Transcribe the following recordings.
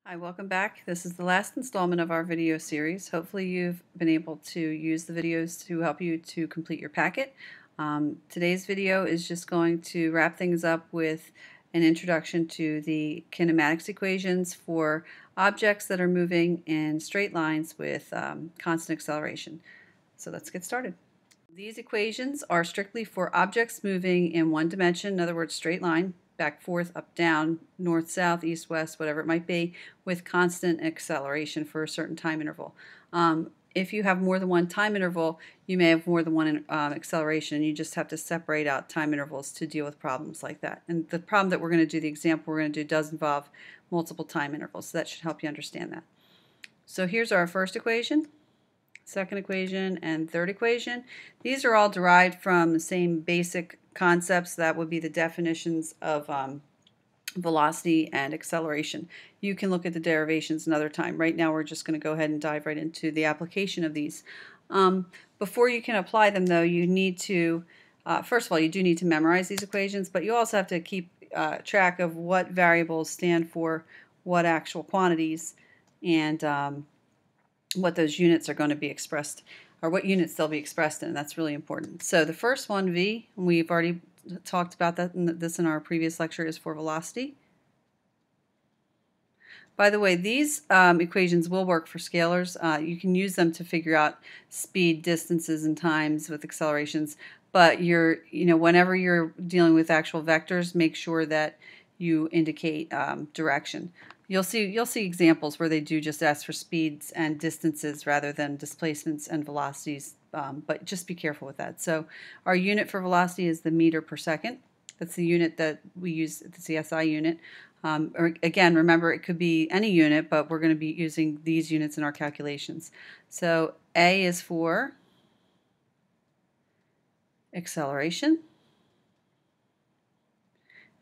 Hi, welcome back. This is the last installment of our video series. Hopefully you've been able to use the videos to help you to complete your packet. Today's video is just going to wrap things up with an introduction to the kinematics equations for objects that are moving in straight lines with constant acceleration. So let's get started. These equations are strictly for objects moving in one dimension, in other words, straight line, back, forth, up, down, north, south, east, west, whatever it might be, with constant acceleration for a certain time interval. If you have more than one time interval, you may have more than one acceleration. You just have to separate out time intervals to deal with problems like that. And the problem that we're going to do, the example we're going to do, does involve multiple time intervals, so that should help you understand that. So here's our first equation, second equation, and third equation. These are all derived from the same basic concepts. That would be the definitions of velocity and acceleration. You can look at the derivations another time. Right now we're just going to go ahead and dive right into the application of these. Before you can apply them though, you need to, first of all, you do need to memorize these equations, but you also have to keep track of what variables stand for what actual quantities and what those units are going to be expressed, or what units they'll be expressed in. That's really important. So the first one, V, we've already talked about this in our previous lecture, is for velocity. By the way, these equations will work for scalars. You can use them to figure out speed, distances, and times with accelerations. But whenever you're dealing with actual vectors, make sure that you indicate direction. You'll see examples where they do just ask for speeds and distances rather than displacements and velocities, but just be careful with that. So our unit for velocity is the meter per second. That's the unit that we use, the SI unit. Again, remember, it could be any unit, but we're going to be using these units in our calculations. So A is for acceleration,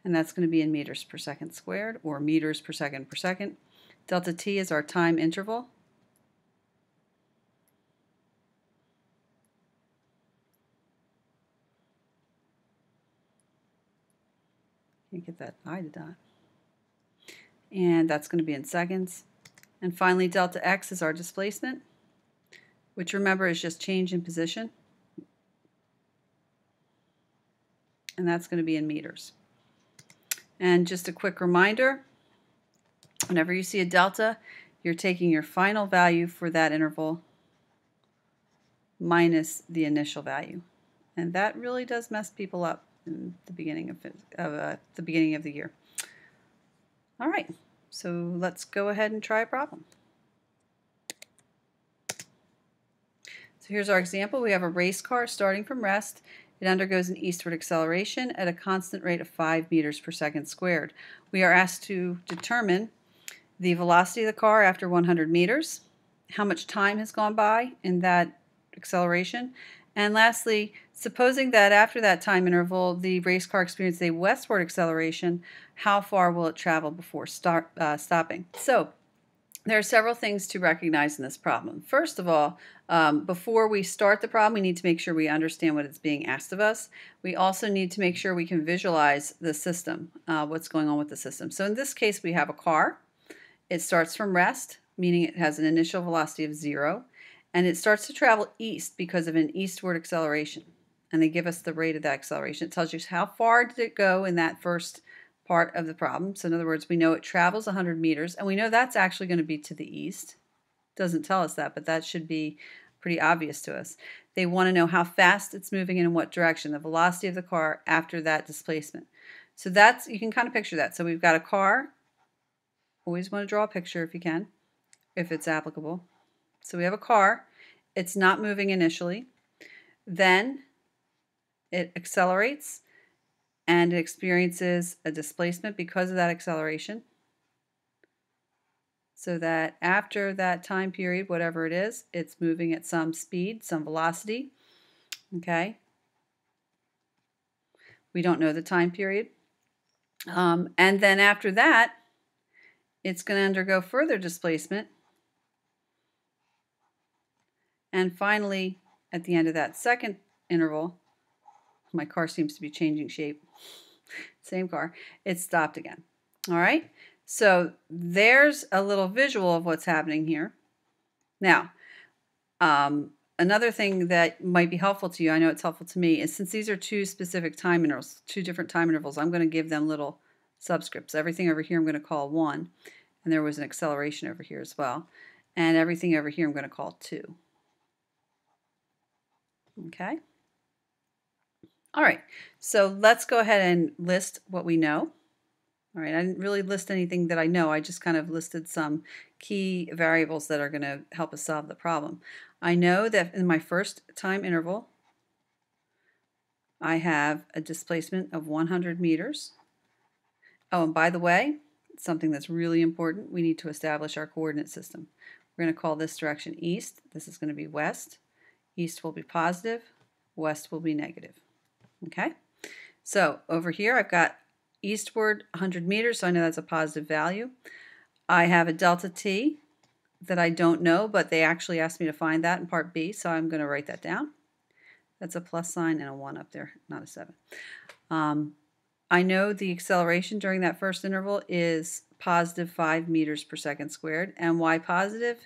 and that's going to be in meters per second squared, or meters per second per second. Delta T is our time interval. You get that I to dot. And that's going to be in seconds. And finally, delta X is our displacement, which, remember, is just change in position. And that's going to be in meters. And just a quick reminder, whenever you see a delta, you're taking your final value for that interval minus the initial value. And that really does mess people up in the beginning of the year. All right, so let's go ahead and try a problem. So here's our example. We have a race car starting from rest. It undergoes an eastward acceleration at a constant rate of 5 meters per second squared. We are asked to determine the velocity of the car after 100 meters, how much time has gone by in that acceleration, and lastly, supposing that after that time interval the race car experienced a westward acceleration, how far will it travel before stopping? So there are several things to recognize in this problem. First of all, before we start the problem, we need to make sure we understand what is being asked of us. We also need to make sure we can visualize the system, what's going on with the system. So in this case, we have a car. It starts from rest, meaning it has an initial velocity of 0, and it starts to travel east because of an eastward acceleration. And they give us the rate of that acceleration. It tells you how far did it go in that first part of the problem. So in other words, we know it travels 100 meters, and we know that's actually going to be to the east. Doesn't tell us that, but that should be pretty obvious to us. They want to know how fast it's moving and in what direction, the velocity of the car after that displacement. So that's, you can kind of picture that. So we've got a car. Always want to draw a picture if you can, if it's applicable. So we have a car. It's not moving initially. Then it accelerates and it experiences a displacement because of that acceleration. So that after that time period, whatever it is, it's moving at some speed, some velocity. Okay? We don't know the time period. And then after that, it's going to undergo further displacement. And finally, at the end of that second interval, my car seems to be changing shape. Same car. It stopped again. All right? So there's a little visual of what's happening here. Now, another thing that might be helpful to you, I know it's helpful to me, is since these are two specific time intervals, two different time intervals, I'm going to give them little subscripts. Everything over here I'm going to call 1, and there was an acceleration over here as well. And everything over here I'm going to call 2. Okay? All right, so let's go ahead and list what we know. All right, I didn't really list anything that I know. I just kind of listed some key variables that are going to help us solve the problem. I know that in my first time interval, I have a displacement of 100 meters. Oh, and by the way, something that's really important, we need to establish our coordinate system. We're going to call this direction east. This is going to be west. East will be positive. West will be negative. Okay? So over here, I've got eastward 100 meters, so I know that's a positive value. I have a delta t that I don't know, but they actually asked me to find that in part B, so I'm going to write that down. That's a plus sign and a 1 up there, not a 7. I know the acceleration during that first interval is positive 5 meters per second squared. And why positive?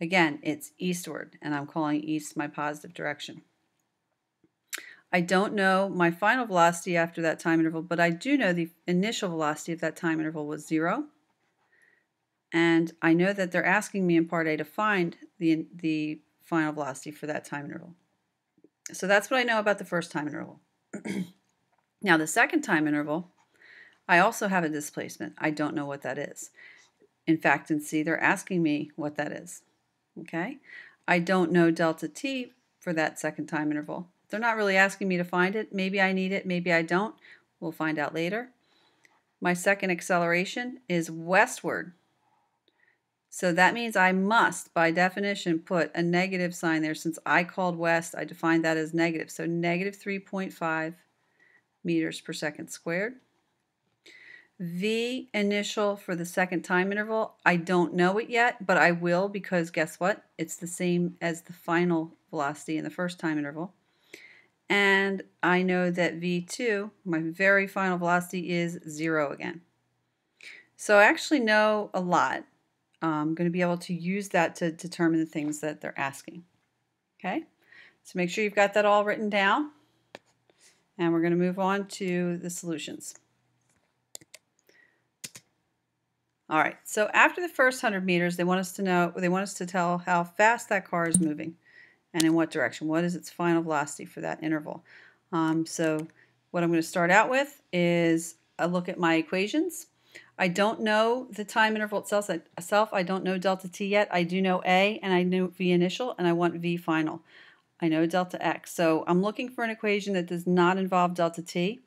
Again, it's eastward, and I'm calling east my positive direction. I don't know my final velocity after that time interval, but I do know the initial velocity of that time interval was 0. And I know that they're asking me in part A to find the final velocity for that time interval. So that's what I know about the first time interval. Now the second time interval, I also have a displacement. I don't know what that is. In fact, in C, they're asking me what that is. Okay? I don't know delta t for that second time interval. They're not really asking me to find it. Maybe I need it, maybe I don't. We'll find out later. My second acceleration is westward. So that means I must, by definition, put a negative sign there. Since I called west, I defined that as negative. So negative 3.5 meters per second squared. V initial for the second time interval, I don't know it yet, but I will, because guess what? It's the same as the final velocity in the first time interval. And I know that V2, my very final velocity, is 0 again. So I actually know a lot. I'm going to be able to use that to determine the things that they're asking. Okay, so make sure you've got that all written down. And we're going to move on to the solutions. All right, so after the first 100 meters, they want us to tell how fast that car is moving and in what direction. What is its final velocity for that interval? So what I'm going to start out with is a look at my equations. I don't know the time interval itself. I don't know delta t yet. I do know A, and I know V initial, and I want V final. I know delta x. So I'm looking for an equation that does not involve delta t,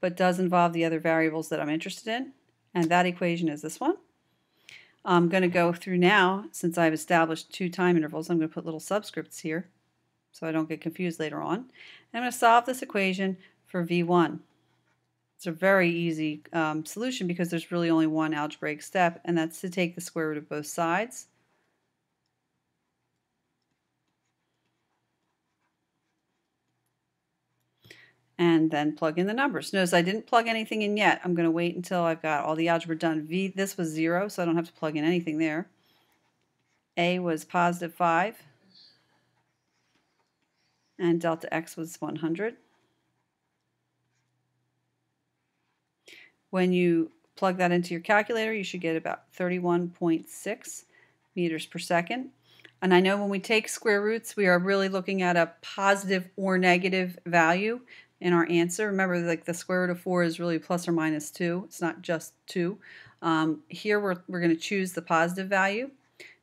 but does involve the other variables that I'm interested in. And that equation is this one. I'm going to go through now, since I've established two time intervals, I'm going to put little subscripts here so I don't get confused later on. And I'm going to solve this equation for V1. It's a very easy solution because there's really only one algebraic step, and that's to take the square root of both sides. And then plug in the numbers. Notice I didn't plug anything in yet. I'm going to wait until I've got all the algebra done. This was 0, so I don't have to plug in anything there. A was positive 5. And delta x was 100. When you plug that into your calculator, you should get about 31.6 meters per second. And I know when we take square roots, we are really looking at a positive or negative value in our answer. Remember, like the square root of 4 is really plus or minus 2. It's not just 2. Here we're going to choose the positive value.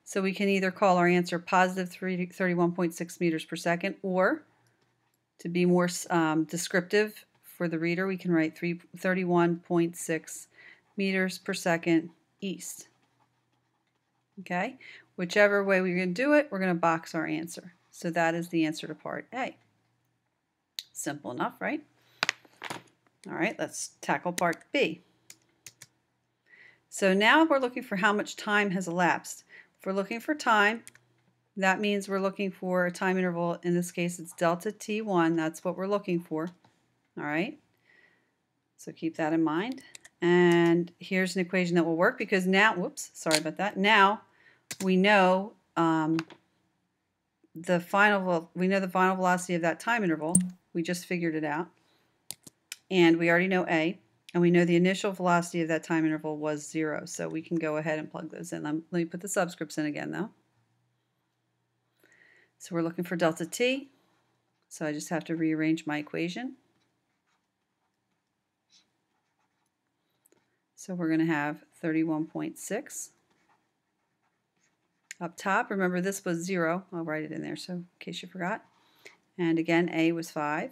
So we can either call our answer positive 31.6 meters per second, or to be more descriptive for the reader, we can write 31.6 meters per second east. Okay? Whichever way we're going to do it, we're going to box our answer. So that is the answer to part A. Simple enough, right? All right, let's tackle part B. So now we're looking for how much time has elapsed. If we're looking for time, that means we're looking for a time interval. In this case, it's delta t1. That's what we're looking for. All right? So keep that in mind. And here's an equation that will work because now, whoops, sorry about that. Now we know the final velocity of that time interval. We just figured it out. And we already know A, and we know the initial velocity of that time interval was 0, so we can go ahead and plug those in. Let me put the subscripts in again, though. So we're looking for delta t, so I just have to rearrange my equation. So we're going to have 31.6 up top. Remember, this was 0. I'll write it in there so in case you forgot. And again, A was 5.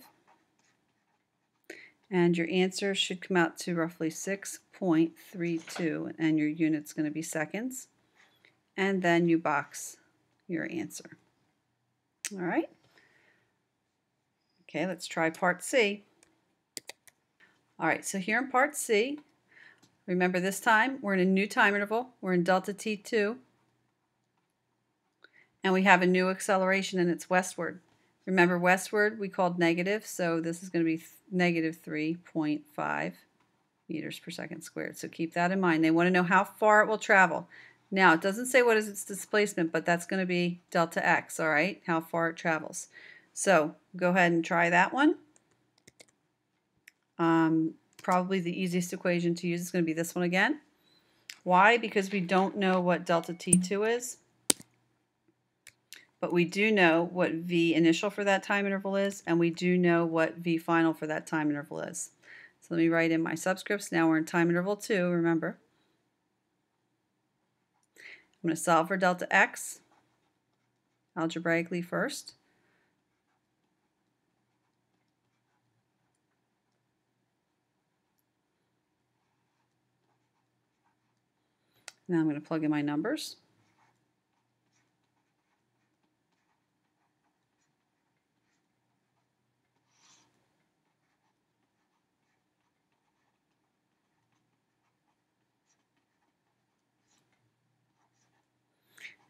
And your answer should come out to roughly 6.32, and your unit's going to be seconds. And then you box your answer. All right. Okay, let's try part C. All right, so here in part C, remember this time we're in a new time interval. We're in delta t2. And we have a new acceleration, and it's westward. Remember, westward we called negative, so this is going to be negative 3.5 meters per second squared. So keep that in mind. They want to know how far it will travel. Now, it doesn't say what is its displacement, but that's going to be delta x, all right, how far it travels. So go ahead and try that one. Probably the easiest equation to use is going to be this one again. Why? Because we don't know what delta t2 is. But we do know what V initial for that time interval is, and we do know what V final for that time interval is. So let me write in my subscripts. Now we're in time interval 2, remember. I'm going to solve for delta x algebraically first. Now I'm going to plug in my numbers.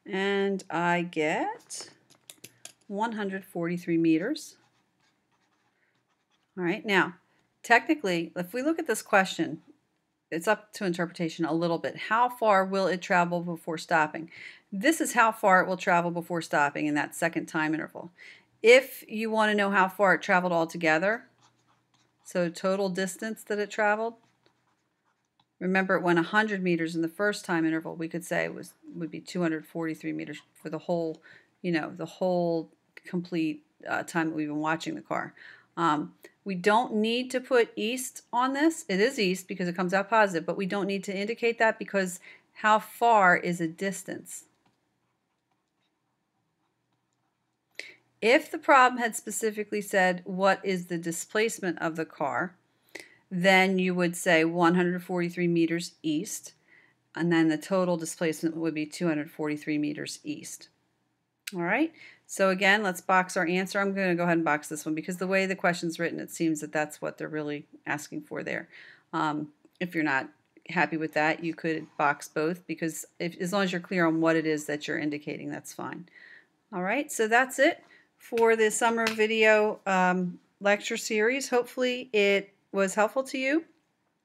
And I get 143 meters. All right, now, technically, if we look at this question, it's up to interpretation a little bit. How far will it travel before stopping? This is how far it will travel before stopping in that second time interval. If you want to know how far it traveled altogether, so total distance that it traveled, remember it went 100 meters in the first time interval, we could say would be 243 meters for the whole, the whole complete time that we've been watching the car. We don't need to put east on this. It is east because it comes out positive, but we don't need to indicate that because how far is a distance? If the problem had specifically said what is the displacement of the car, then you would say 143 meters east, and then the total displacement would be 243 meters east. All right, so again, let's box our answer. I'm going to go ahead and box this one because the way the question's written, it seems that that's what they're really asking for there. If you're not happy with that, you could box both because as long as you're clear on what it is that you're indicating, that's fine. All right, so that's it for the summer video lecture series. Hopefully it was helpful to you,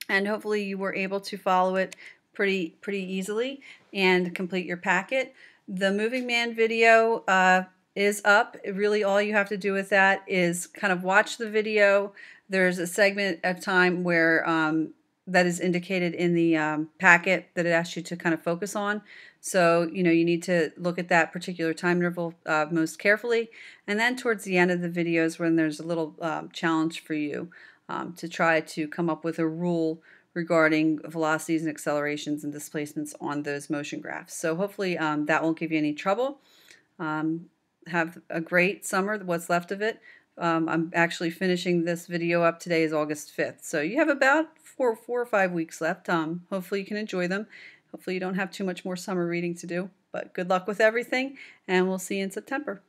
and hopefully you were able to follow it pretty easily and complete your packet. The Moving Man video is up. Really all you have to do with that is kind of watch the video. There's a segment of time where that is indicated in the packet that it asks you to kind of focus on. So, you need to look at that particular time interval most carefully. And then towards the end of the videos when there's a little challenge for you to try to come up with a rule regarding velocities and accelerations and displacements on those motion graphs. So hopefully that won't give you any trouble. Have a great summer, what's left of it. I'm actually finishing this video up. Today is August 5th. So you have about four or 5 weeks left. Hopefully you can enjoy them. Hopefully you don't have too much more summer reading to do. But good luck with everything, and we'll see you in September.